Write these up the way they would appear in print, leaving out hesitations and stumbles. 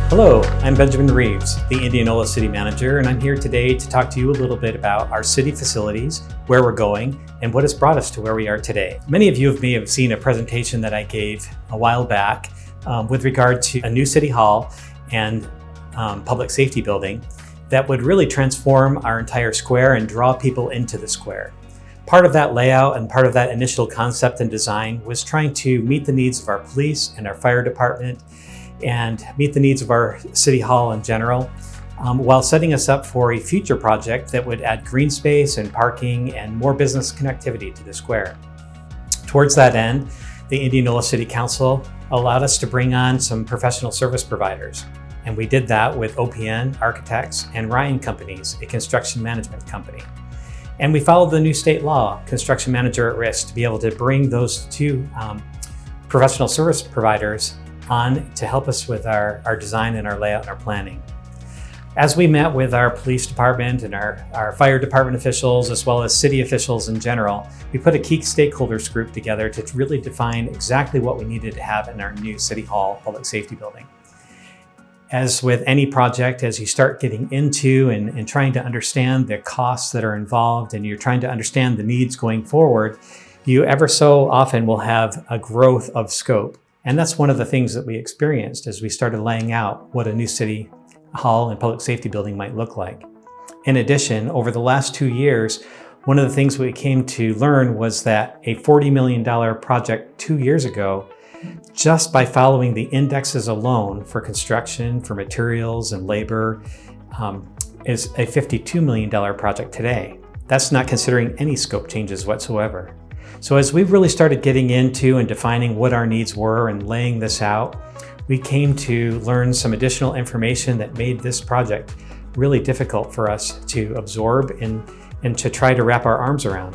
Hello, I'm Benjamin Reeves, the Indianola City Manager, and I'm here today to talk to you a little bit about our city facilities, where we're going, and what has brought us to where we are today. Many of you may have seen a presentation that I gave a while back with regard to a new city hall and public safety building that would really transform our entire square and draw people into the square. Part of that layout and part of that initial concept and design was trying to meet the needs of our police and our fire department and meet the needs of our city hall in general, while setting us up for a future project that would add green space and parking and more business connectivity to the square. Towards that end, the Indianola City Council allowed us to bring on some professional service providers. And we did that with OPN Architects and Ryan Companies, a construction management company. And we followed the new state law, Construction Manager at Risk, to be able to bring those two professional service providers on to help us with our design and our layout and our planning. As we met with our police department and our fire department officials, as well as city officials in general, we put a key stakeholders group together to really define exactly what we needed to have in our new City Hall public safety building. As with any project, as you start getting into and trying to understand the costs that are involved and you're trying to understand the needs going forward, you ever so often will have a growth of scope. And that's one of the things that we experienced as we started laying out what a new city hall and public safety building might look like. In addition, over the last 2 years, one of the things we came to learn was that a $40 million project 2 years ago, just by following the indexes alone for construction, for materials and labor, is a $52 million project today. That's not considering any scope changes whatsoever. So as we really started getting into and defining what our needs were and laying this out, we came to learn some additional information that made this project really difficult for us to absorb and to try to wrap our arms around.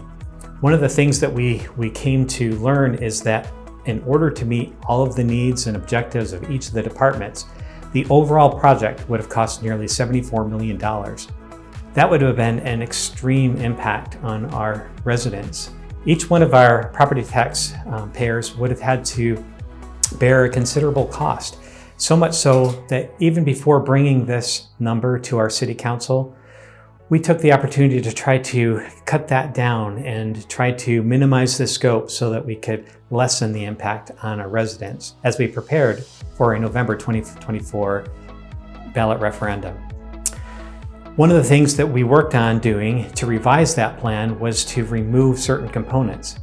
One of the things that we came to learn is that in order to meet all of the needs and objectives of each of the departments, the overall project would have cost nearly $74 million. That would have been an extreme impact on our residents. Each one of our property tax payers would have had to bear a considerable cost. So much so that even before bringing this number to our city council, we took the opportunity to try to cut that down and try to minimize the scope so that we could lessen the impact on our residents as we prepared for a November 2024 ballot referendum. One of the things that we worked on doing to revise that plan was to remove certain components.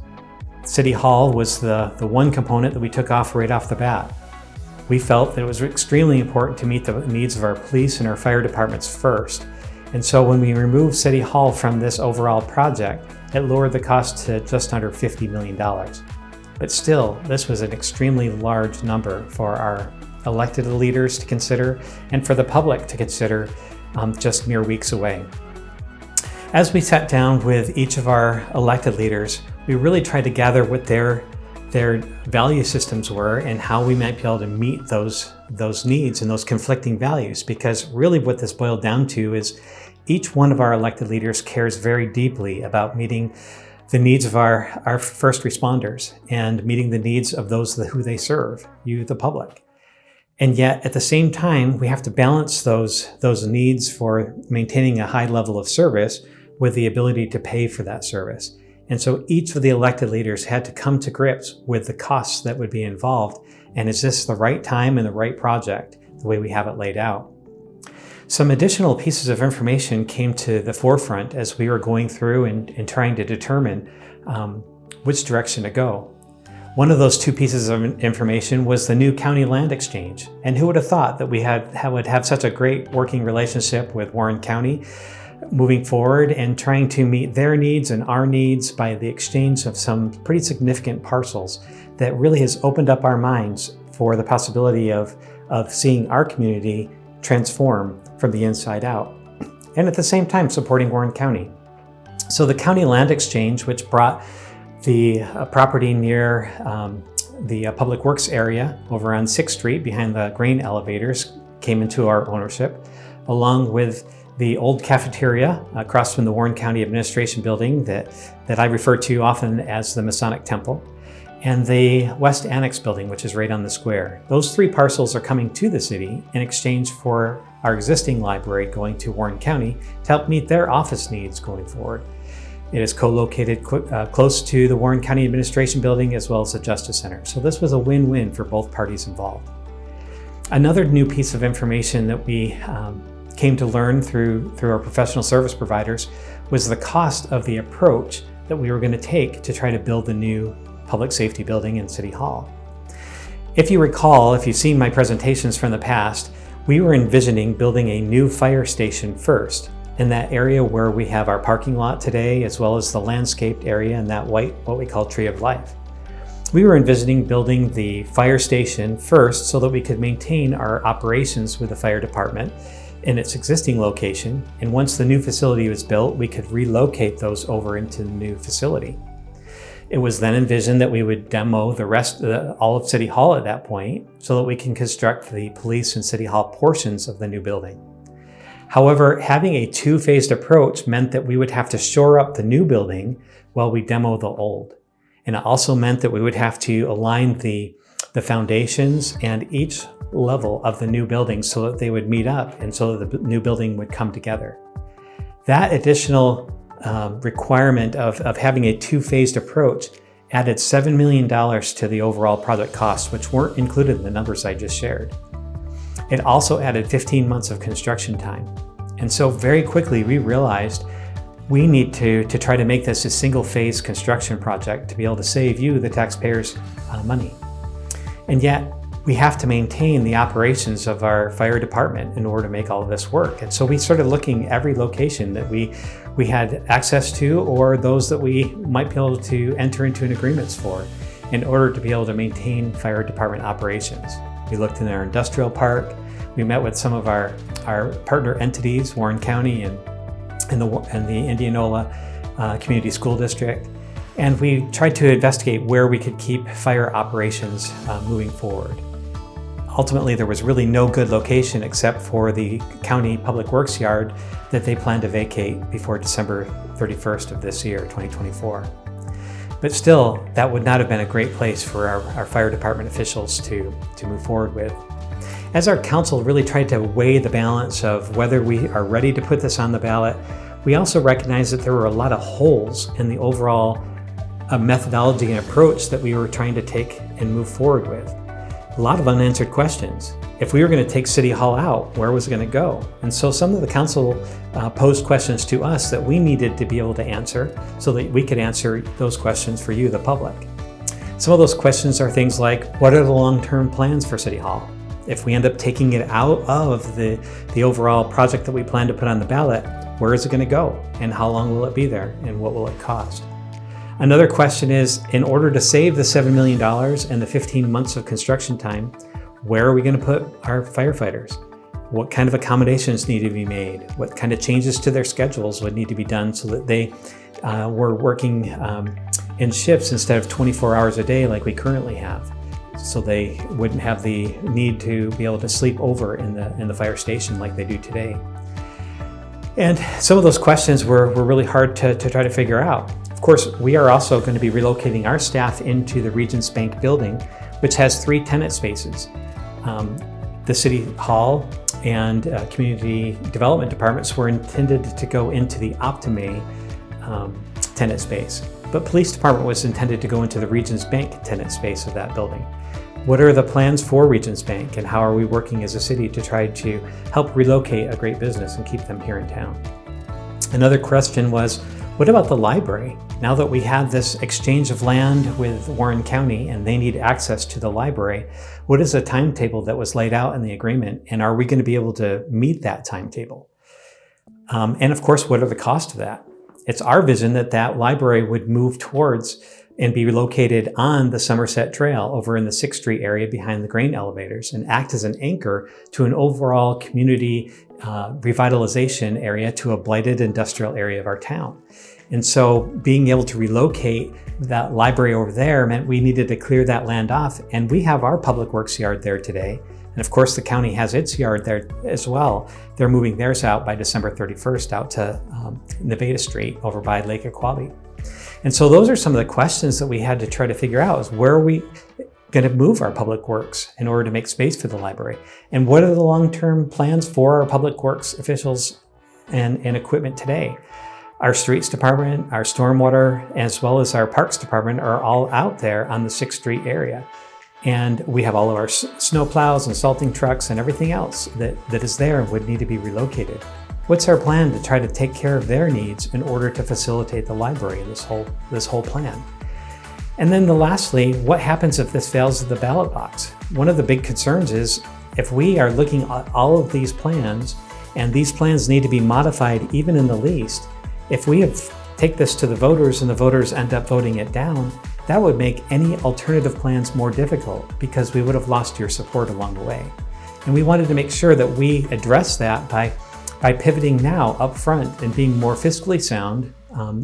City Hall was the one component that we took off right off the bat. We felt that it was extremely important to meet the needs of our police and our fire departments first. And so when we removed City Hall from this overall project, it lowered the cost to just under $50 million. But still, this was an extremely large number for our elected leaders to consider and for the public to consider just mere weeks away. As we sat down with each of our elected leaders, we really tried to gather what their value systems were and how we might be able to meet those needs and those conflicting values. Because really what this boiled down to is each one of our elected leaders cares very deeply about meeting the needs of our first responders and meeting the needs of those who they serve, you, the public. And yet, at the same time, we have to balance those needs for maintaining a high level of service with the ability to pay for that service. And so each of the elected leaders had to come to grips with the costs that would be involved. And is this the right time and the right project, the way we have it laid out? Some additional pieces of information came to the forefront as we were going through and trying to determine which direction to go. One of those two pieces of information was the new county land exchange. And who would have thought that we would have such a great working relationship with Warren County moving forward and trying to meet their needs and our needs by the exchange of some pretty significant parcels that really has opened up our minds for the possibility of seeing our community transform from the inside out. And at the same time, supporting Warren County. So the county land exchange, which brought the property near the Public Works area over on 6th Street behind the grain elevators, came into our ownership, along with the old cafeteria across from the Warren County Administration Building that I refer to often as the Masonic Temple, and the West Annex building, which is right on the square. Those 3 parcels are coming to the city in exchange for our existing library going to Warren County to help meet their office needs going forward. It is co-located close to the Warren County Administration Building as well as the Justice Center. So this was a win-win for both parties involved. Another new piece of information that we came to learn through our professional service providers was the cost of the approach that we were going to take to try to build the new public safety building in City Hall. If you recall, if you've seen my presentations from the past, we were envisioning building a new fire station first in that area where we have our parking lot today, as well as the landscaped area in that white, what we call Tree of Life. We were envisioning building the fire station first so that we could maintain our operations with the fire department in its existing location. And once the new facility was built, we could relocate those over into the new facility. It was then envisioned that we would demo the rest of all of City Hall at that point so that we can construct the police and City Hall portions of the new building. However, having a 2-phased approach meant that we would have to shore up the new building while we demo the old. And it also meant that we would have to align the foundations and each level of the new building so that they would meet up and so that the new building would come together. That additional requirement of having a 2-phased approach added $7 million to the overall project costs, which weren't included in the numbers I just shared. It also added 15 months of construction time. And so very quickly we realized we need to try to make this a single-phase construction project to be able to save you, the taxpayers, money. And yet we have to maintain the operations of our fire department in order to make all of this work. And so we started looking every location that we had access to or those that we might be able to enter into an agreements for in order to be able to maintain fire department operations. We looked in our industrial park. We met with some of our partner entities, Warren County and the Indianola Community School District. And we tried to investigate where we could keep fire operations moving forward. Ultimately, there was really no good location except for the County Public Works Yard that they plan to vacate before December 31st of this year, 2024. But still, that would not have been a great place for our fire department officials to move forward with. As our council really tried to weigh the balance of whether we are ready to put this on the ballot, we also recognized that there were a lot of holes in the overall methodology and approach that we were trying to take and move forward with. A lot of unanswered questions. If we were going to take City Hall out, where was it going to go? And so some of the council posed questions to us that we needed to be able to answer so that we could answer those questions for you, the public. Some of those questions are things like, what are the long-term plans for City Hall? If we end up taking it out of the overall project that we plan to put on the ballot, where is it going to go? And how long will it be there? And what will it cost? Another question is, in order to save the $7 million and the 15 months of construction time, where are we going to put our firefighters? What kind of accommodations need to be made? What kind of changes to their schedules would need to be done so that they were working in shifts instead of 24 hours a day like we currently have, so they wouldn't have the need to be able to sleep over in the fire station like they do today. And some of those questions were really hard to try to figure out. Of course, we are also going to be relocating our staff into the Regents Bank building, which has 3 tenant spaces. The City Hall and Community Development Departments were intended to go into the Optime tenant space, but Police Department was intended to go into the Regents Bank tenant space of that building. What are the plans for Regents Bank, and how are we working as a city to try to help relocate a great business and keep them here in town? Another question was, what about the library? Now that we have this exchange of land with Warren County and they need access to the library, what is the timetable that was laid out in the agreement, and are we going to be able to meet that timetable? And of course, what are the costs of that? It's our vision that that library would move towards and be relocated on the Somerset Trail over in the 6th Street area behind the grain elevators and act as an anchor to an overall community revitalization area to a blighted industrial area of our town. And so being able to relocate that library over there meant we needed to clear that land off, and we have our public works yard there today. And of course, the county has its yard there as well. They're moving theirs out by December 31st out to Nevada Street over by Lake Aquabi. And so those are some of the questions that we had to try to figure out, is where are we going to move our public works in order to make space for the library? And what are the long-term plans for our public works officials and equipment today? Our streets department, our stormwater, as well as our parks department are all out there on the 6th Street area. And we have all of our snow plows and salting trucks and everything else that is there and would need to be relocated. What's our plan to try to take care of their needs in order to facilitate the library in this whole plan? And then lastly, what happens if this fails at the ballot box? One of the big concerns is if we are looking at all of these plans and these plans need to be modified even in the least, if we take this to the voters and the voters end up voting it down, that would make any alternative plans more difficult because we would have lost your support along the way. And we wanted to make sure that we address that by pivoting now up front and being more fiscally sound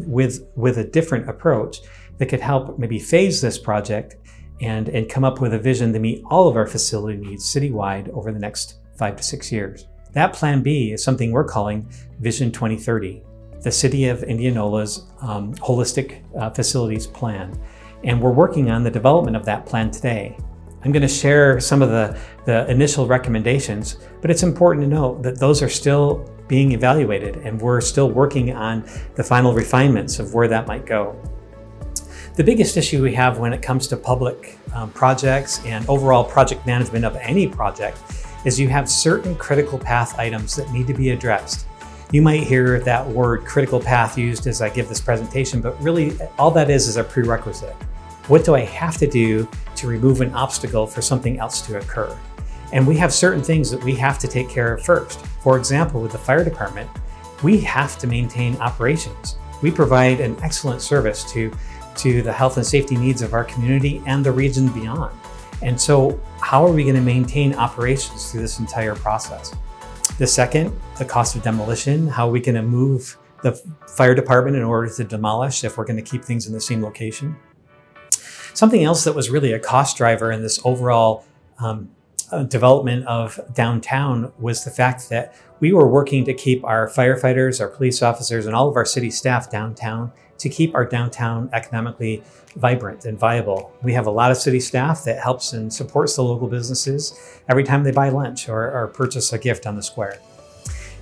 with a different approach that could help maybe phase this project and come up with a vision to meet all of our facility needs citywide over the next 5 to 6 years. That Plan B is something we're calling Vision 2030, the City of Indianola's holistic facilities plan. And we're working on the development of that plan today. I'm going to share some of the initial recommendations, but it's important to note that those are still being evaluated and we're still working on the final refinements of where that might go. The biggest issue we have when it comes to public projects and overall project management of any project is you have certain critical path items that need to be addressed. You might hear that word critical path used as I give this presentation, but really all that is a prerequisite. What do I have to do to remove an obstacle for something else to occur? And we have certain things that we have to take care of first. For example, with the fire department, we have to maintain operations. We provide an excellent service to the health and safety needs of our community and the region beyond. And so how are we going to maintain operations through this entire process? The second, the cost of demolition. How are we going to move the fire department in order to demolish if we're going to keep things in the same location? Something else that was really a cost driver in this overall development of downtown was the fact that we were working to keep our firefighters, our police officers, and all of our city staff downtown to keep our downtown economically vibrant and viable. We have a lot of city staff that helps and supports the local businesses every time they buy lunch or purchase a gift on the square.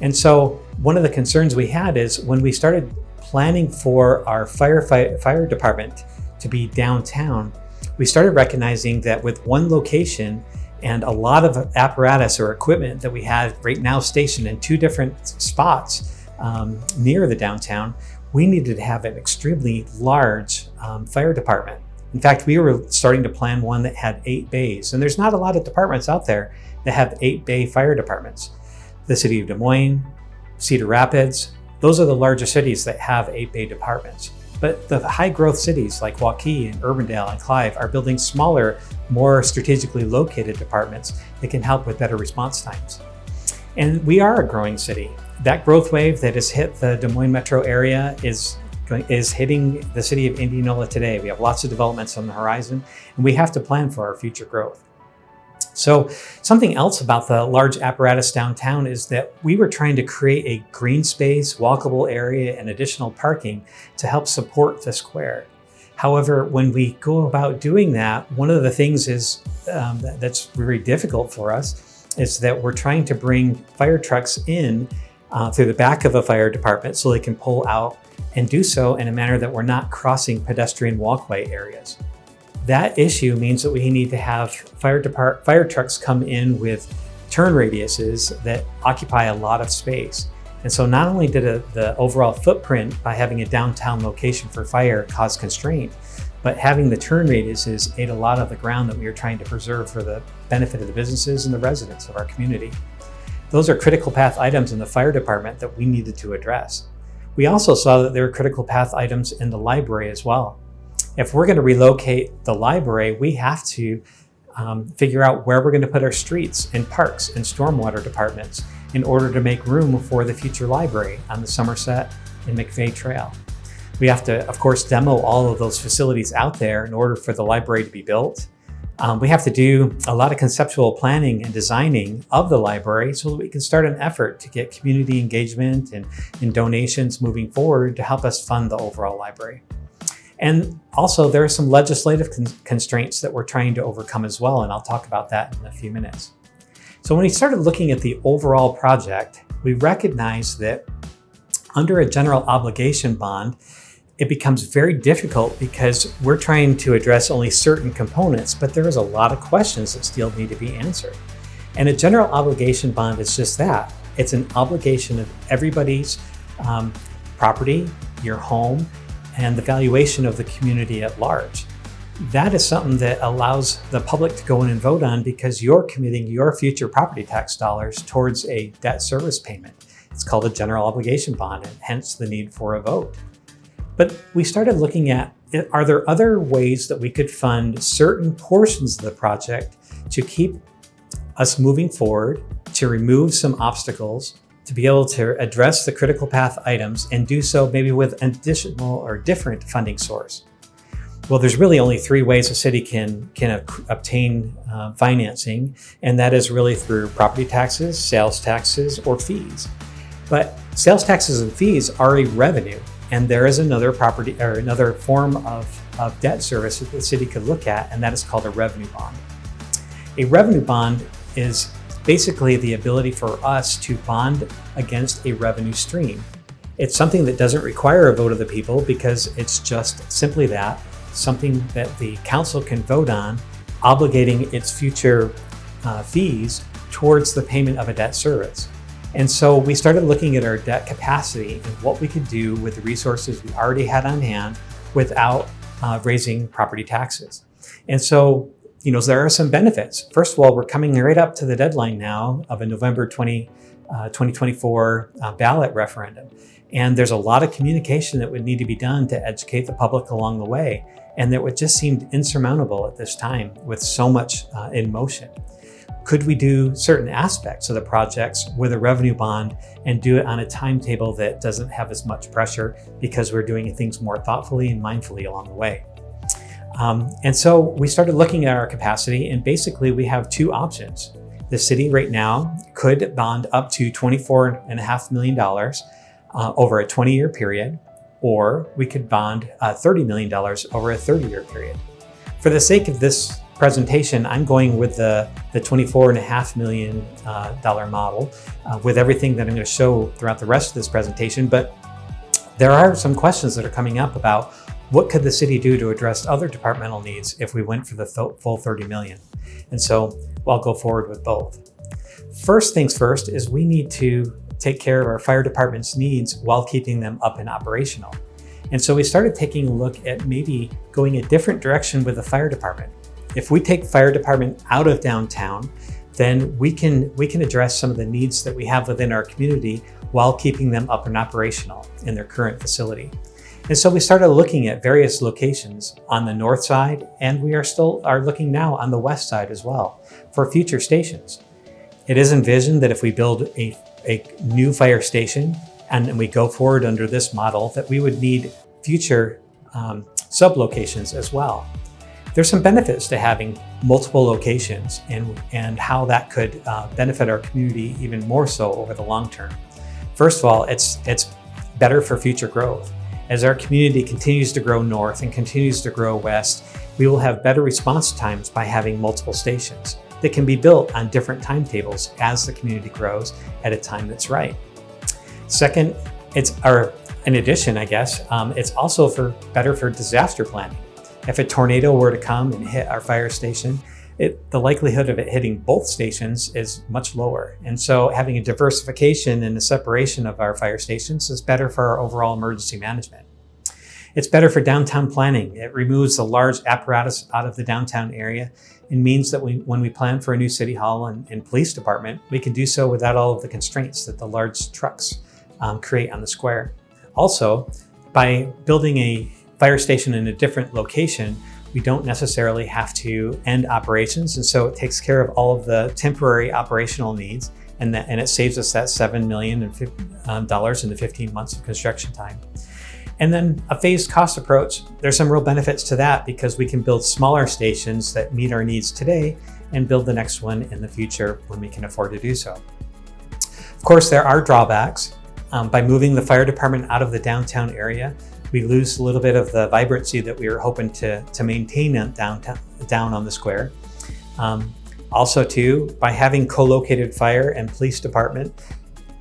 And so one of the concerns we had is when we started planning for our fire department to be downtown, we started recognizing that with one location and a lot of apparatus or equipment that we had right now stationed in 2 different spots near the downtown, we needed to have an extremely large fire department. In fact, we were starting to plan one that had 8 bays, and there's not a lot of departments out there that have 8-bay fire departments. The City of Des Moines, Cedar Rapids, those are the largest cities that have 8-bay departments. But the high growth cities like Waukee and Urbandale and Clive are building smaller, more strategically located departments that can help with better response times. And we are a growing city. That growth wave that has hit the Des Moines metro area is hitting the city of Indianola today. We have lots of developments on the horizon, and we have to plan for our future growth. So something else about the large apparatus downtown is that we were trying to create a green space, walkable area, and additional parking to help support the square. However, when we go about doing that, one of the things is that's very difficult for us is that we're trying to bring fire trucks in through the back of a fire department so they can pull out and do so in a manner that we're not crossing pedestrian walkway areas. That issue means that we need to have fire trucks come in with turn radiuses that occupy a lot of space. And so not only did the overall footprint by having a downtown location for fire cause constraint, but having the turn radiuses ate a lot of the ground that we were trying to preserve for the benefit of the businesses and the residents of our community. Those are critical path items in the fire department that we needed to address. We also saw that there were critical path items in the library as well. If we're going to relocate the library, we have to figure out where we're going to put our streets and parks and stormwater departments in order to make room for the future library on the Somerset and McVeigh Trail. We have to, of course, demo all of those facilities out there in order for the library to be built. We have to do a lot of conceptual planning and designing of the library so that we can start an effort to get community engagement and donations moving forward to help us fund the overall library. And also there are some legislative constraints that we're trying to overcome as well, and I'll talk about that in a few minutes. So when we started looking at the overall project, we recognized that under a general obligation bond, it becomes very difficult because we're trying to address only certain components, but there is a lot of questions that still need to be answered. And a general obligation bond is just that. It's an obligation of everybody's property, your home, and the valuation of the community at large. That is something that allows the public to go in and vote on because you're committing your future property tax dollars towards a debt service payment. It's called a general obligation bond, and hence the need for a vote. But we started looking at, are there other ways that we could fund certain portions of the project to keep us moving forward, to remove some obstacles, to be able to address the critical path items and do so maybe with an additional or different funding source? Well, there's really only three ways a city can obtain financing, and that is really through property taxes, sales taxes, or fees. But sales taxes and fees are a revenue, and there is another form of debt service that the city could look at, and that is called a revenue bond. A revenue bond is basically the ability for us to bond against a revenue stream. It's something that doesn't require a vote of the people because it's just simply that, something that the council can vote on, obligating its future fees towards the payment of a debt service. And so we started looking at our debt capacity and what we could do with the resources we already had on hand without raising property taxes. And so, there are some benefits. First of all, we're coming right up to the deadline now of a November 2024 ballot referendum. And there's a lot of communication that would need to be done to educate the public along the way. And that would just seemed insurmountable at this time with so much in motion. Could we do certain aspects of the projects with a revenue bond and do it on a timetable that doesn't have as much pressure because we're doing things more thoughtfully and mindfully along the way? And so we started looking at our capacity, and basically we have two options. The city right now could bond up to $24.5 million over a 20-year period, or we could bond $30 million over a 30-year period. For the sake of this presentation, I'm going with the $24.5 million model with everything that I'm going to show throughout the rest of this presentation. But there are some questions that are coming up about what could the city do to address other departmental needs if we went for the full 30 million. And so I'll go forward with both. First things first is we need to take care of our fire department's needs while keeping them up and operational. And so we started taking a look at maybe going a different direction with the fire department. If we take fire department out of downtown, then we can address some of the needs that we have within our community while keeping them up and operational in their current facility. And so we started looking at various locations on the north side, and we are looking now on the west side as well for future stations. It is envisioned that if we build a new fire station and we go forward under this model, that we would need future sub-locations as well. There's some benefits to having multiple locations and how that could benefit our community even more so over the long term. First of all, it's better for future growth. As our community continues to grow north and continues to grow west, we will have better response times by having multiple stations that can be built on different timetables as the community grows at a time that's right. Second, in addition, it's also better for disaster planning. If a tornado were to come and hit our fire station, the likelihood of it hitting both stations is much lower. And so having a diversification and a separation of our fire stations is better for our overall emergency management. It's better for downtown planning. It removes a large apparatus out of the downtown area and means that when we plan for a new city hall and police department, we can do so without all of the constraints that the large trucks create on the square. Also, by building a fire station in a different location, we don't necessarily have to end operations, and so it takes care of all of the temporary operational needs, and it saves us that $7 million in the 15 months of construction time. And then a phased cost approach, there's some real benefits to that because we can build smaller stations that meet our needs today and build the next one in the future when we can afford to do so. Of course, there are drawbacks. By moving the fire department out of the downtown area, We lose a little bit of the vibrancy that we were hoping to maintain down on the square. Also too, by having co-located fire and police department,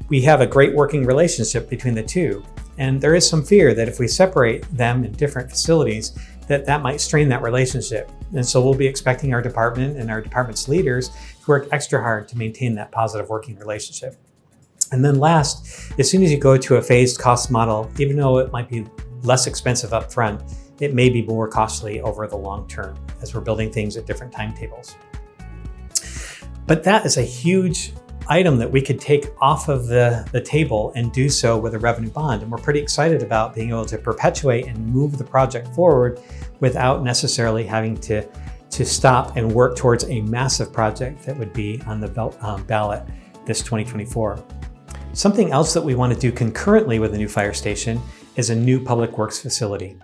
we have a great working relationship between the two. And there is some fear that if we separate them in different facilities, that might strain that relationship. And so we'll be expecting our department and our department's leaders to work extra hard to maintain that positive working relationship. And then last, as soon as you go to a phased cost model, even though it might be less expensive up front, it may be more costly over the long term as we're building things at different timetables. But that is a huge item that we could take off of the table and do so with a revenue bond. And we're pretty excited about being able to perpetuate and move the project forward without necessarily having to stop and work towards a massive project that would be on the ballot this 2024. Something else that we want to do concurrently with the new fire station is a new public works facility.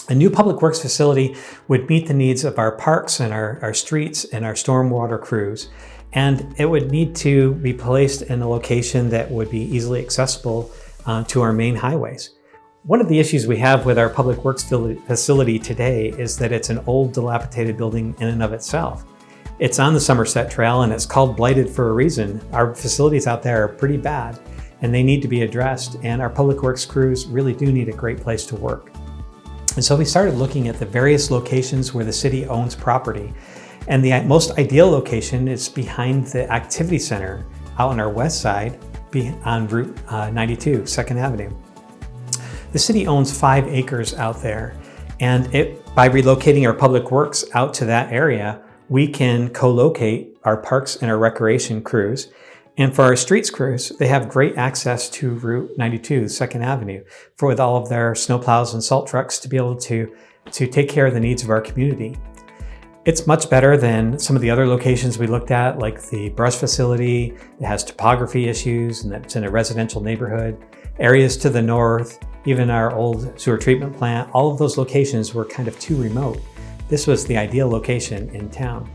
A new public works facility would meet the needs of our parks and our streets and our stormwater crews. And it would need to be placed in a location that would be easily accessible to our main highways. One of the issues we have with our public works facility today is that it's an old, dilapidated building in and of itself. It's on the Somerset Trail and it's called blighted for a reason. Our facilities out there are pretty bad and they need to be addressed, and our public works crews really do need a great place to work. And so we started looking at the various locations where the city owns property. And the most ideal location is behind the activity center out on our west side on Route 92, 2nd Avenue. The city owns 5 acres out there, and by relocating our public works out to that area, we can co-locate our parks and our recreation crews. And for our streets crews, they have great access to Route 92, 2nd Avenue, with all of their snowplows and salt trucks to be able to take care of the needs of our community. It's much better than some of the other locations we looked at, like the brush facility. It has topography issues and it's in a residential neighborhood. Areas to the north, even our old sewer treatment plant, all of those locations were kind of too remote. This was the ideal location in town.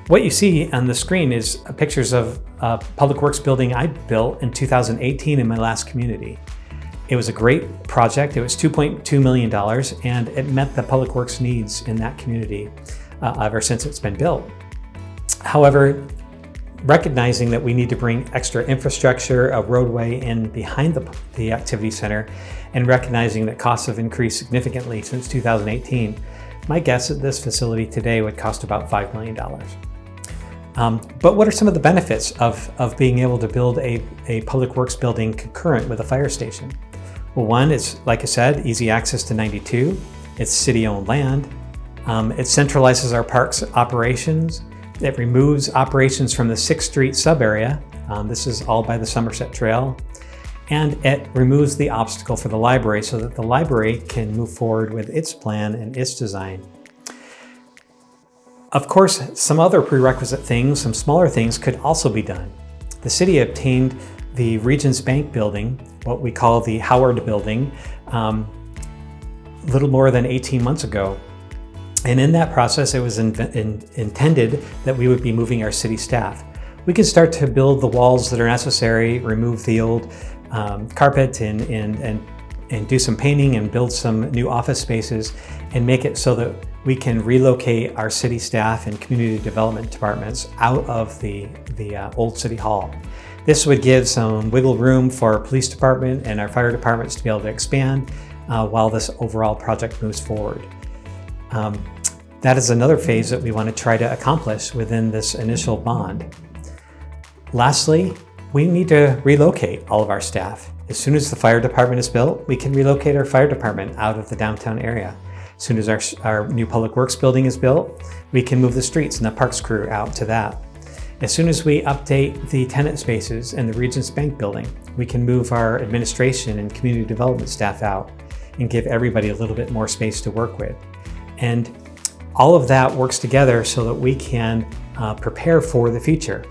What you see on the screen is pictures of a public works building I built in 2018 in my last community. It was a great project. It was $2.2 million, and it met the public works needs in that community ever since it's been built. However, recognizing that we need to bring extra infrastructure, a roadway in behind the activity center, and recognizing that costs have increased significantly since 2018, my guess at this facility today would cost about $5 million. But what are some of the benefits of being able to build a public works building concurrent with a fire station? Well, one, it's, like I said, easy access to 92. It's city-owned land. It centralizes our parks operations. It removes operations from the 6th Street sub-area. This is all by the Somerset Trail. And it removes the obstacle for the library so that the library can move forward with its plan and its design. Of course, some other prerequisite things, some smaller things could also be done. The city obtained the Regents Bank building, what we call the Howard building, a little more than 18 months ago. And in that process, it was intended that we would be moving our city staff. We can start to build the walls that are necessary, remove the old carpet and do some painting and build some new office spaces and make it so that we can relocate our city staff and community development departments out of the old city hall. This would give some wiggle room for our police department and our fire departments to be able to expand while this overall project moves forward. That is another phase that we want to try to accomplish within this initial bond. Lastly, we need to relocate all of our staff. As soon as the fire department is built, we can relocate our fire department out of the downtown area. As soon as our new public works building is built, we can move the streets and the parks crew out to that. As soon as we update the tenant spaces in the Regents Bank building, we can move our administration and community development staff out and give everybody a little bit more space to work with. And all of that works together so that we can prepare for the future.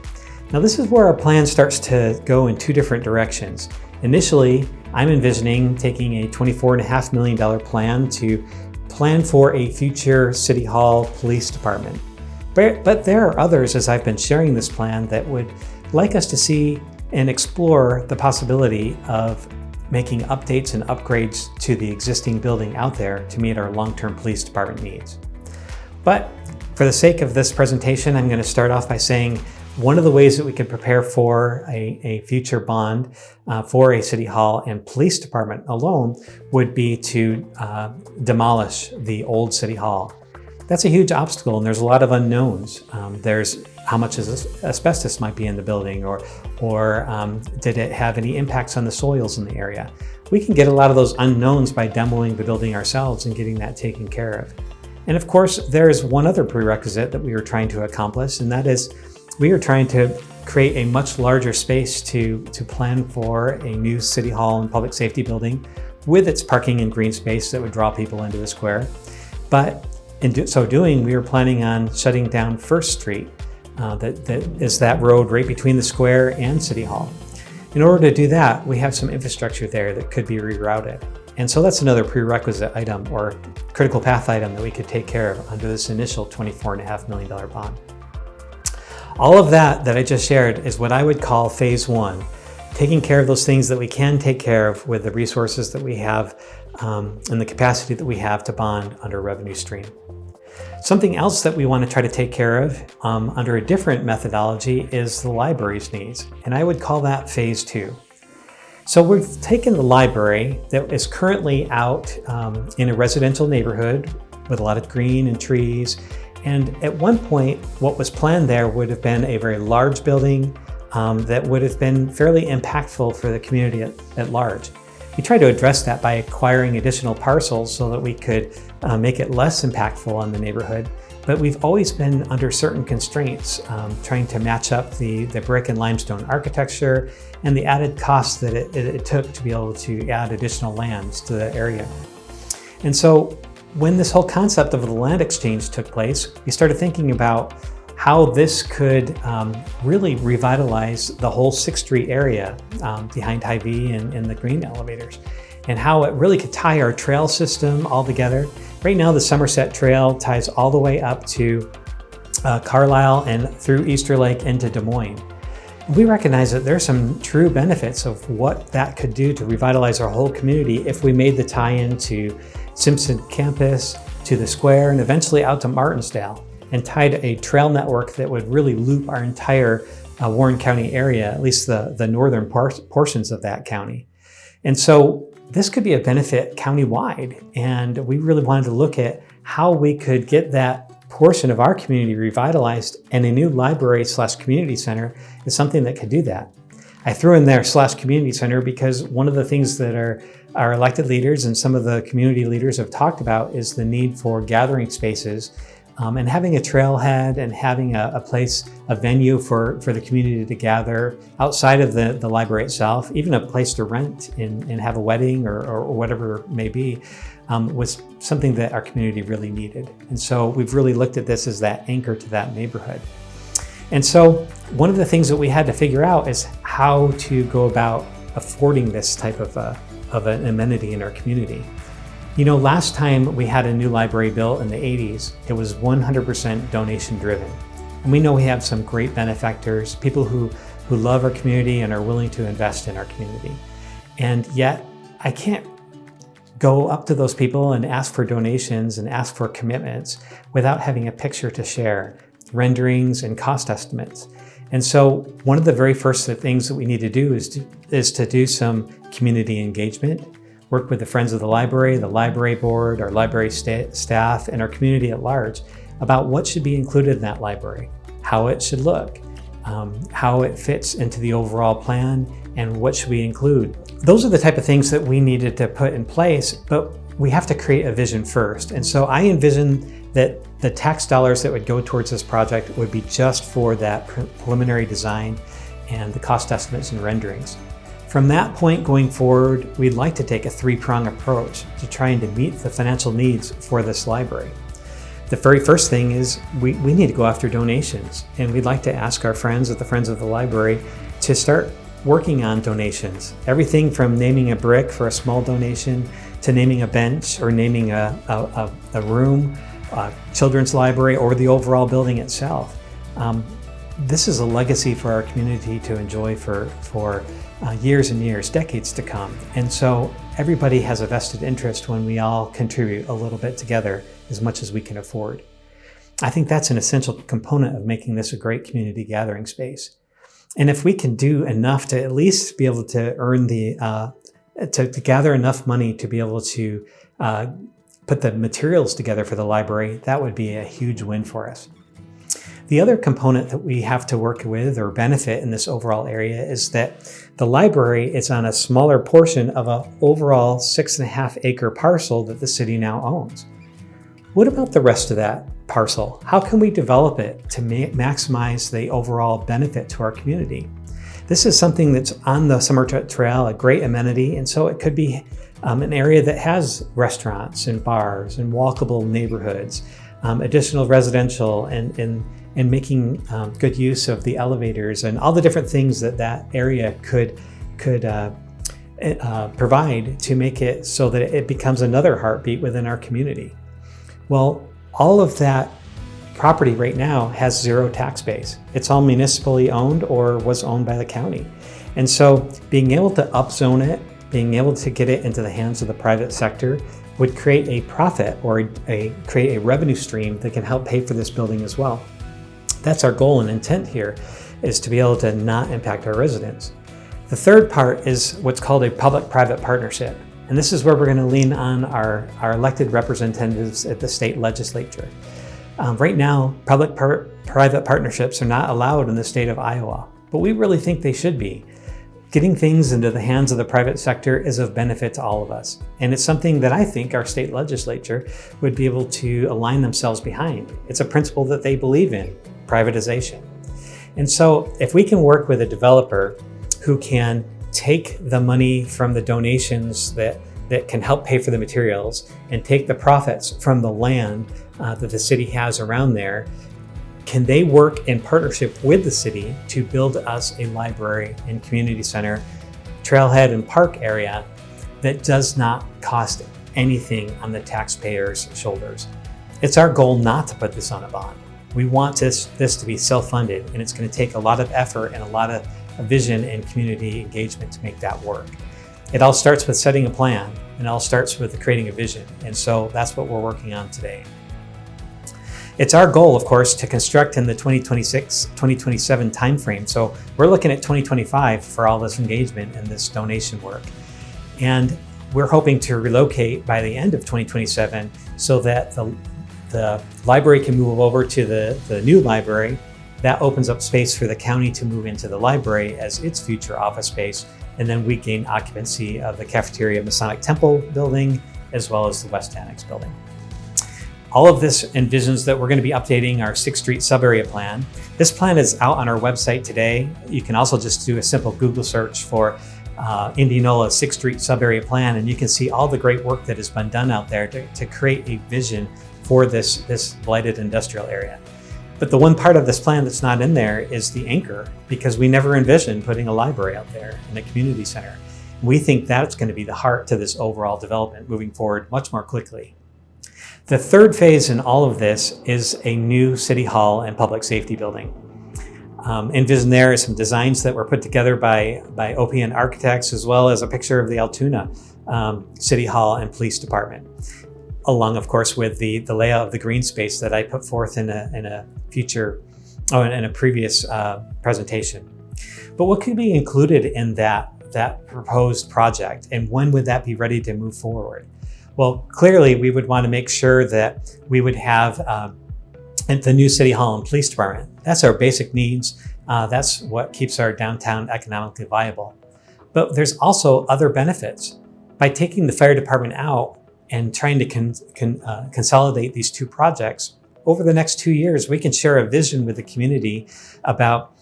Now, this is where our plan starts to go in 2 different directions. Initially, I'm envisioning taking a $24.5 million plan to plan for a future City Hall police department. But there are others, as I've been sharing this plan, that would like us to see and explore the possibility of making updates and upgrades to the existing building out there to meet our long-term police department needs. But for the sake of this presentation, I'm going to start off by saying one of the ways that we could prepare for a future bond for a city hall and police department alone would be to demolish the old city hall. That's a huge obstacle, and there's a lot of unknowns. There's how much asbestos might be in the building, or did it have any impacts on the soils in the area? We can get a lot of those unknowns by demoing the building ourselves and getting that taken care of. And of course, there's one other prerequisite that we were trying to accomplish, and that is we are trying to create a much larger space to plan for a new city hall and public safety building with its parking and green space that would draw people into the square. But in so doing, we are planning on shutting down First Street. That is that road right between the square and City Hall. In order to do that, we have some infrastructure there that could be rerouted. And so that's another prerequisite item or critical path item that we could take care of under this initial $24.5 million bond. All of that I just shared is what I would call phase one, taking care of those things that we can take care of with the resources that we have and the capacity that we have to bond under revenue stream. Something else that we want to try to take care of under a different methodology is the library's needs, and I would call that phase two. So we've taken the library that is currently out in a residential neighborhood with a lot of green and trees, and at one point what was planned there would have been a very large building that would have been fairly impactful for the community at large. We tried to address that by acquiring additional parcels so that we could make it less impactful on the neighborhood. But we've always been under certain constraints, trying to match up the brick and limestone architecture and the added costs that it took to be able to add additional lands to the area. And so when this whole concept of the land exchange took place, we started thinking about how this could really revitalize the whole 6th Street area behind Hy-Vee and the green elevators, and how it really could tie our trail system all together. Right now, the Somerset Trail ties all the way up to Carlisle and through Easter Lake into Des Moines. We recognize that there's some true benefits of what that could do to revitalize our whole community if we made the tie-in to Simpson Campus, to the square, and eventually out to Martinsdale, and tied a trail network that would really loop our entire Warren County area, at least the northern portions of that county. And so this could be a benefit countywide, and we really wanted to look at how we could get that portion of our community revitalized, and a new library/community center is something that could do that. I threw in there /community center because one of the things that our elected leaders and some of the community leaders have talked about is the need for gathering spaces. And having a trailhead and having a place, a venue for the community to gather outside of the library itself, even a place to rent and have a wedding or whatever it may be, was something that our community really needed. And so we've really looked at this as that anchor to that neighborhood. And so one of the things that we had to figure out is how to go about affording this type of an amenity in our community. You know, last time we had a new library built in the 80s, it was 100% donation driven. And we know we have some great benefactors, people who love our community and are willing to invest in our community. And yet I can't go up to those people and ask for donations and ask for commitments without having a picture to share, renderings and cost estimates. And so one of the very first things that we need to do is to do some community engagement, work with the Friends of the library board, our library staff, and our community at large about what should be included in that library, how it should look, how it fits into the overall plan, and what should we include. Those are the type of things that we needed to put in place, but we have to create a vision first. And so I envision that the tax dollars that would go towards this project would be just for that preliminary design and the cost estimates and renderings. From that point going forward, we'd like to take a three-pronged approach to trying to meet the financial needs for this library. The very first thing is we need to go after donations, and we'd like to ask our friends at the Friends of the Library to start working on donations. Everything from naming a brick for a small donation to naming a bench or naming a room, a children's library, or the overall building itself. This is a legacy for our community to enjoy for years and years, decades to come. And so everybody has a vested interest when we all contribute a little bit together as much as we can afford. I think that's an essential component of making this a great community gathering space. And if we can do enough to at least be able to earn to gather enough money to be able to put the materials together for the library, that would be a huge win for us. The other component that we have to work with or benefit in this overall area is that the library is on a smaller portion of an overall 6.5 acre parcel that the city now owns. What about the rest of that parcel? How can we develop it to maximize the overall benefit to our community? This is something that's on the Summer Trail, a great amenity, and so it could be an area that has restaurants and bars and walkable neighborhoods, additional residential, and making good use of the elevators and all the different things that area could provide to make it so that it becomes another heartbeat within our community. Well, all of that property right now has zero tax base. It's all municipally owned or was owned by the county. And so being able to upzone it, being able to get it into the hands of the private sector would create a profit or create a revenue stream that can help pay for this building as well. That's our goal and intent here, is to be able to not impact our residents. The third part is what's called a public-private partnership. And this is where we're going to lean on our elected representatives at the state legislature. Right now, public-private partnerships are not allowed in the state of Iowa, but we really think they should be. Getting things into the hands of the private sector is of benefit to all of us. And it's something that I think our state legislature would be able to align themselves behind. It's a principle that they believe in, privatization. And so if we can work with a developer who can take the money from the donations that can help pay for the materials and take the profits from the land that the city has around there, can they work in partnership with the city to build us a library and community center, trailhead and park area that does not cost anything on the taxpayers' shoulders? It's our goal not to put this on a bond. We want this to be self-funded, and it's going to take a lot of effort and a lot of vision and community engagement to make that work. It all starts with setting a plan, and it all starts with creating a vision. And so that's what we're working on today. It's our goal, of course, to construct in the 2026-2027 timeframe. So we're looking at 2025 for all this engagement and this donation work. And we're hoping to relocate by the end of 2027 so that the library can move over to the new library. That opens up space for the county to move into the library as its future office space. And then we gain occupancy of the Cafeteria Masonic Temple building, as well as the West Annex building. All of this envisions that we're going to be updating our 6th Street sub-area plan. This plan is out on our website today. You can also just do a simple Google search for Indianola 6th Street sub-area plan, and you can see all the great work that has been done out there to create a vision for this blighted industrial area. But the one part of this plan that's not in there is the anchor, because we never envisioned putting a library out there and a community center. We think that's going to be the heart to this overall development moving forward much more quickly. The third phase in all of this is a new city hall and public safety building. Envision there is some designs that were put together by OPN Architects, as well as a picture of the Altoona City Hall and Police Department, along, of course, with the layout of the green space that I put forth in a previous presentation. But what could be included in that proposed project, and when would that be ready to move forward? Well, clearly we would want to make sure that we would have the new City Hall and Police Department. That's our basic needs. That's what keeps our downtown economically viable. But there's also other benefits. By taking the fire department out and trying to consolidate these two projects, over the next 2 years, we can share a vision with the community about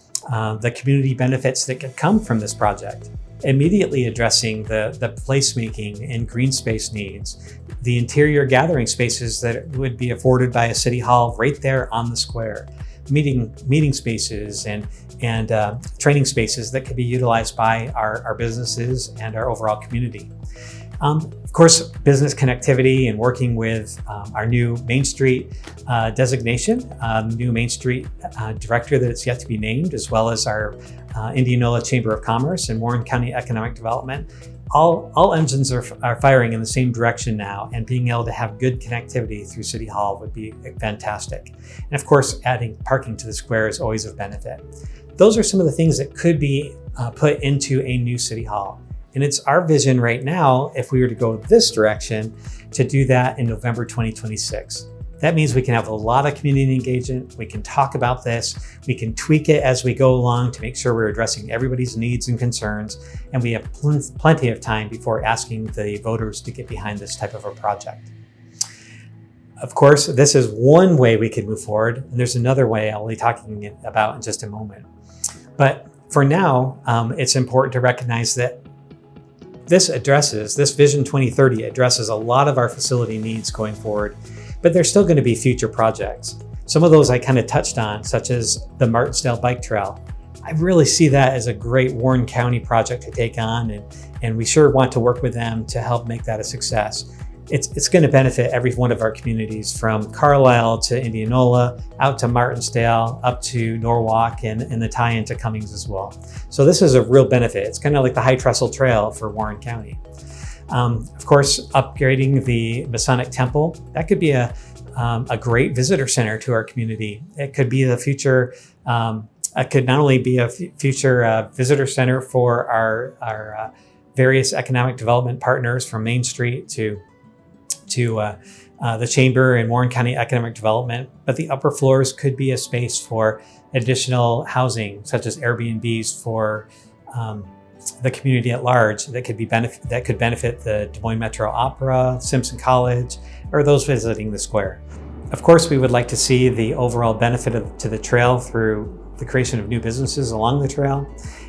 the community benefits that could come from this project. Immediately addressing the placemaking and green space needs, the interior gathering spaces that would be afforded by a city hall right there on the square, meeting spaces and training spaces that could be utilized by our businesses and our overall community. Of course, business connectivity and working with our new Main Street designation, new Main Street director that is yet to be named, as well as our Indianola Chamber of Commerce and Warren County Economic Development. All engines are firing in the same direction now, and being able to have good connectivity through City Hall would be fantastic. And of course, adding parking to the square is always of benefit. Those are some of the things that could be put into a new City Hall. And it's our vision right now, if we were to go this direction, to do that in November 2026. That means we can have a lot of community engagement. We can talk about this. We can tweak it as we go along to make sure we're addressing everybody's needs and concerns. And we have plenty of time before asking the voters to get behind this type of a project. Of course, this is one way we could move forward. And there's another way I'll be talking about in just a moment. But for now, it's important to recognize that this Vision 2030 addresses a lot of our facility needs going forward. But there's still going to be future projects. Some of those I kind of touched on, such as the Martinsdale Bike Trail. I really see that as a great Warren County project to take on, and we sure want to work with them to help make that a success. It's going to benefit every one of our communities, from Carlisle to Indianola, out to Martinsdale, up to Norwalk, and the tie-in to Cummings as well. So this is a real benefit. It's kind of like the High Trestle Trail for Warren County. Of course, upgrading the Masonic Temple, that could be a great visitor center to our community. It could be the future, it could not only be a future visitor center for our various economic development partners, from Main Street to the Chamber and Warren County Economic Development, but the upper floors could be a space for additional housing, such as Airbnbs for the community at large that could benefit the Des Moines Metro Opera, Simpson College, or those visiting the square. Of course, we would like to see the overall benefit to the trail through the creation of new businesses along the trail.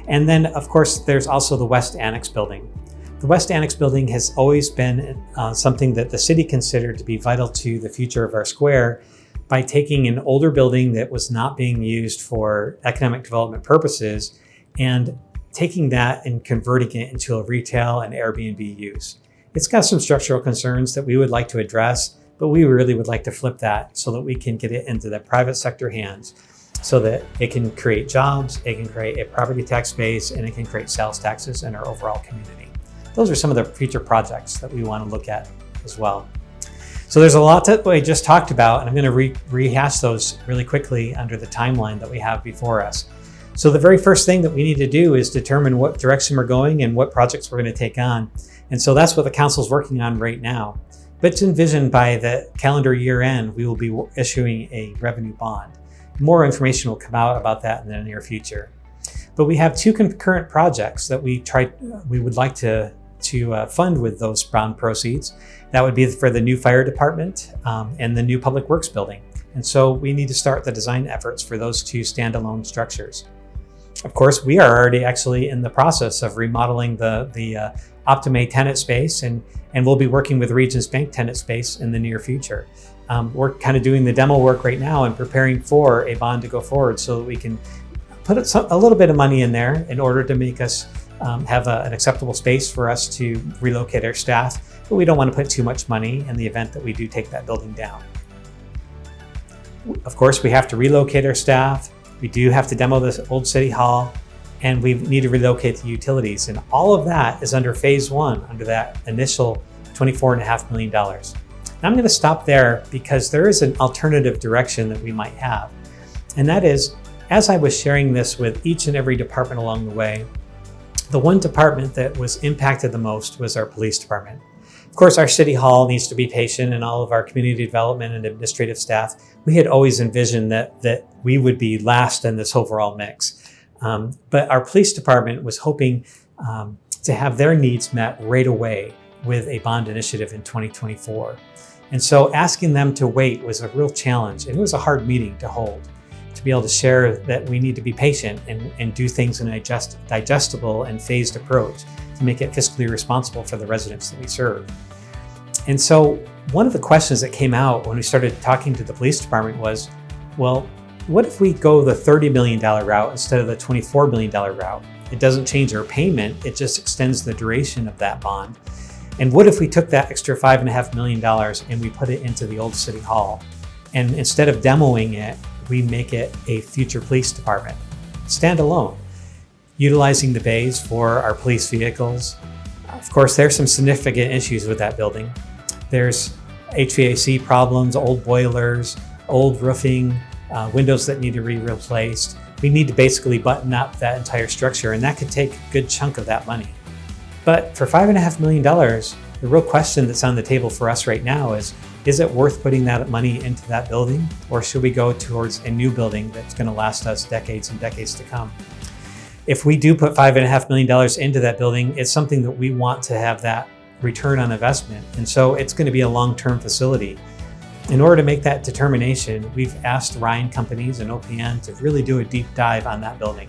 And then, of course, there's also the West Annex building. The West Annex building has always been something that the city considered to be vital to the future of our square, by taking an older building that was not being used for economic development purposes and taking that and converting it into a retail and Airbnb use. It's got some structural concerns that we would like to address, but we really would like to flip that so that we can get it into the private sector hands, so that it can create jobs, it can create a property tax base, and it can create sales taxes in our overall community. Those are some of the future projects that we want to look at as well. So there's a lot that we just talked about, and I'm going to rehash those really quickly under the timeline that we have before us. So the very first thing that we need to do is determine what direction we're going and what projects we're going to take on. And so that's what the council's working on right now. But it's envisioned by the calendar year end, we will be issuing a revenue bond. More information will come out about that in the near future. But we have two concurrent projects that we would like to fund with those bond proceeds. That would be for the new fire department and the new public works building. And so we need to start the design efforts for those two standalone structures. Of course, we are already actually in the process of remodeling the Optime tenant space, and we'll be working with Regions Bank tenant space in the near future. We're kind of doing the demo work right now and preparing for a bond to go forward, so that we can put a little bit of money in there in order to make us have an acceptable space for us to relocate our staff, but we don't want to put too much money in the event that we do take that building down. Of course, we have to relocate our staff. We do have to demo this old City Hall, and we need to relocate the utilities. And all of that is under phase one, under that initial $24.5 million. Now I'm going to stop there because there is an alternative direction that we might have. And that is, as I was sharing this with each and every department along the way, the one department that was impacted the most was our police department. Of course, our City Hall needs to be patient, and all of our community development and administrative staff, we had always envisioned that we would be last in this overall mix. But our police department was hoping to have their needs met right away with a bond initiative in 2024. And so asking them to wait was a real challenge, and it was a hard meeting to hold, to be able to share that we need to be patient and do things in a digestible and phased approach to make it fiscally responsible for the residents that we serve. And so one of the questions that came out when we started talking to the police department was, well, what if we go the $30 million route instead of the $24 million route? It doesn't change our payment, it just extends the duration of that bond. And what if we took that extra $5.5 million and we put it into the old City Hall? And instead of demoing it, we make it a future police department, standalone. utilizing the bays for our police vehicles. Of course, there's some significant issues with that building. There's HVAC problems, old boilers, old roofing, windows that need to be replaced. We need to basically button up that entire structure, and that could take a good chunk of that money. But for $5.5 million, the real question that's on the table for us right now is it worth putting that money into that building, or should we go towards a new building that's going to last us decades and decades to come? If we do put $5.5 million into that building, it's something that we want to have that return on investment. And so it's going to be a long-term facility. In order to make that determination, we've asked Ryan Companies and OPN to really do a deep dive on that building.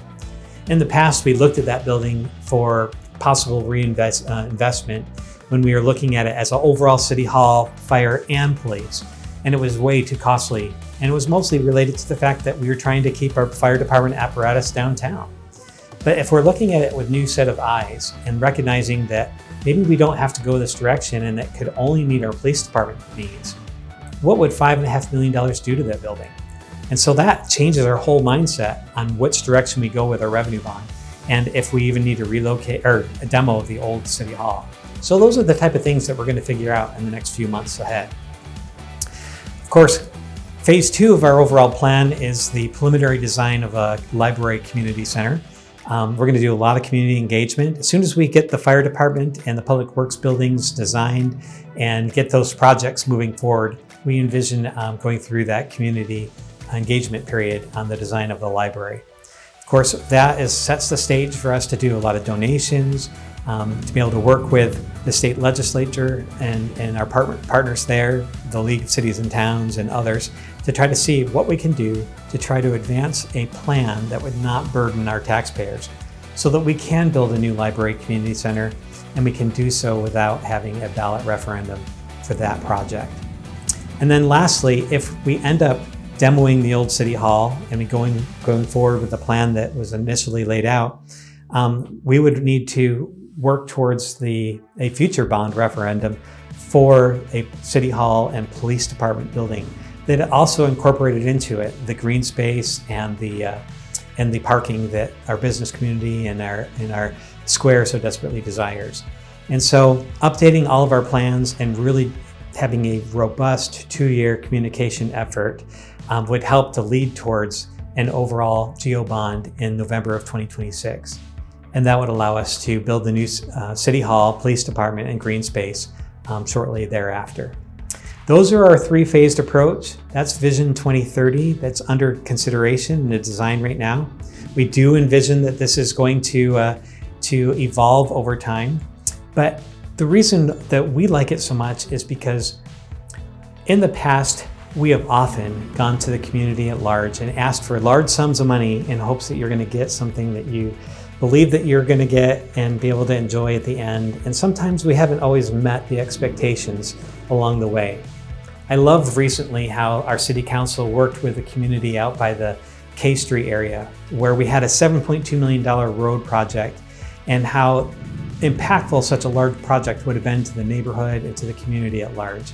In the past, we looked at that building for possible investment when we were looking at it as an overall city hall, fire, and police. And it was way too costly. And it was mostly related to the fact that we were trying to keep our fire department apparatus downtown. But if we're looking at it with a new set of eyes and recognizing that maybe we don't have to go this direction and that could only meet our police department needs, what would $5.5 million do to that building? And so that changes our whole mindset on which direction we go with our revenue bond, and if we even need to relocate or demo the old city hall. So those are the type of things that we're going to figure out in the next few months ahead. Of course, phase 2 of our overall plan is the preliminary design of a library community center. We're going to do a lot of community engagement. As soon as we get the fire department and the public works buildings designed and get those projects moving forward, we envision going through that community engagement period on the design of the library. Of course, that sets the stage for us to do a lot of donations, to be able to work with the state legislature and our partners there, the League of Cities and Towns and others, to try to see what we can do to try to advance a plan that would not burden our taxpayers, so that we can build a new library community center, and we can do so without having a ballot referendum for that project. And then lastly, if we end up demoing the old city hall and we going forward with the plan that was initially laid out, we would need to work towards a future bond referendum for a city hall and police department building that also incorporated into it the green space and the parking that our business community and our square so desperately desires. And so updating all of our plans and really having a robust 2-year communication effort would help to lead towards an overall GO bond in November of 2026. And that would allow us to build the new City Hall, Police Department, and green space shortly thereafter. Those are our 3-phased approach. That's Vision 2030 that's under consideration in the design right now. We do envision that this is going to evolve over time. But the reason that we like it so much is because in the past, we have often gone to the community at large and asked for large sums of money in hopes that you're going to get something that you believe that you're going to get and be able to enjoy at the end. And sometimes we haven't always met the expectations along the way. I love recently how our city council worked with the community out by the K Street area, where we had a $7.2 million road project, and how impactful such a large project would have been to the neighborhood and to the community at large.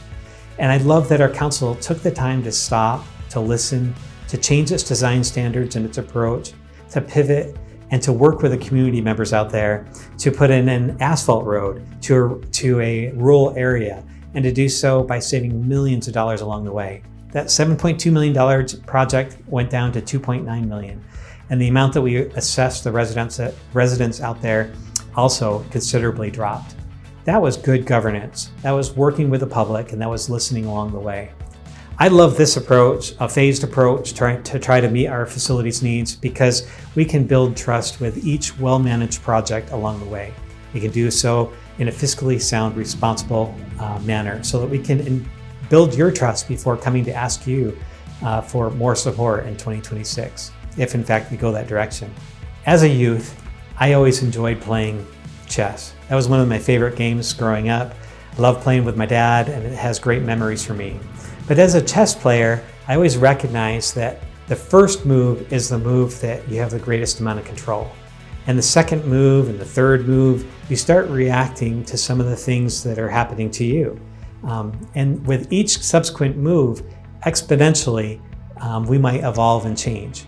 And I love that our council took the time to stop, to listen, to change its design standards and its approach, to pivot, and to work with the community members out there to put in an asphalt road to a rural area, and to do so by saving millions of dollars along the way. That $7.2 million project went down to $2.9 million. And the amount that we assessed the residents out there also considerably dropped. That was good governance. That was working with the public, and that was listening along the way. I love this approach, a phased approach, to try to meet our facilities needs, because we can build trust with each well-managed project along the way. We can do so in a fiscally sound, responsible manner, so that we can build your trust before coming to ask you for more support in 2026, if in fact we go that direction. As a youth, I always enjoyed playing chess. That was one of my favorite games growing up. I love playing with my dad, and it has great memories for me. But as a chess player, I always recognize that the first move is the move that you have the greatest amount of control. And the second move and the third move, you start reacting to some of the things that are happening to you. And with each subsequent move, exponentially, we might evolve and change.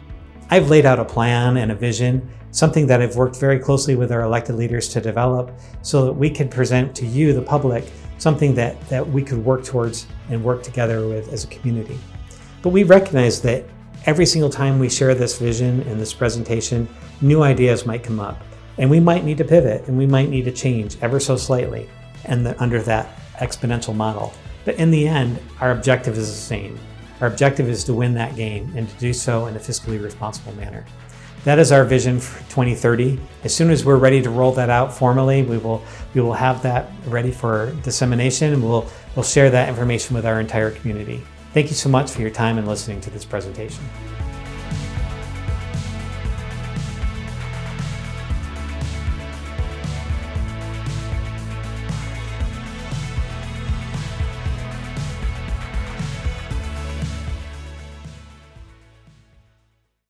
I've laid out a plan and a vision, something that I've worked very closely with our elected leaders to develop so that we could present to you, the public, something that we could work towards and work together with as a community. But we recognize that every single time we share this vision and this presentation, new ideas might come up, and we might need to pivot and we might need to change ever so slightly under that exponential model. But in the end, our objective is the same. Our objective is to win that game and to do so in a fiscally responsible manner. That is our vision for 2030. As soon as we're ready to roll that out formally, we will have that ready for dissemination, and we'll share that information with our entire community. Thank you so much for your time and listening to this presentation.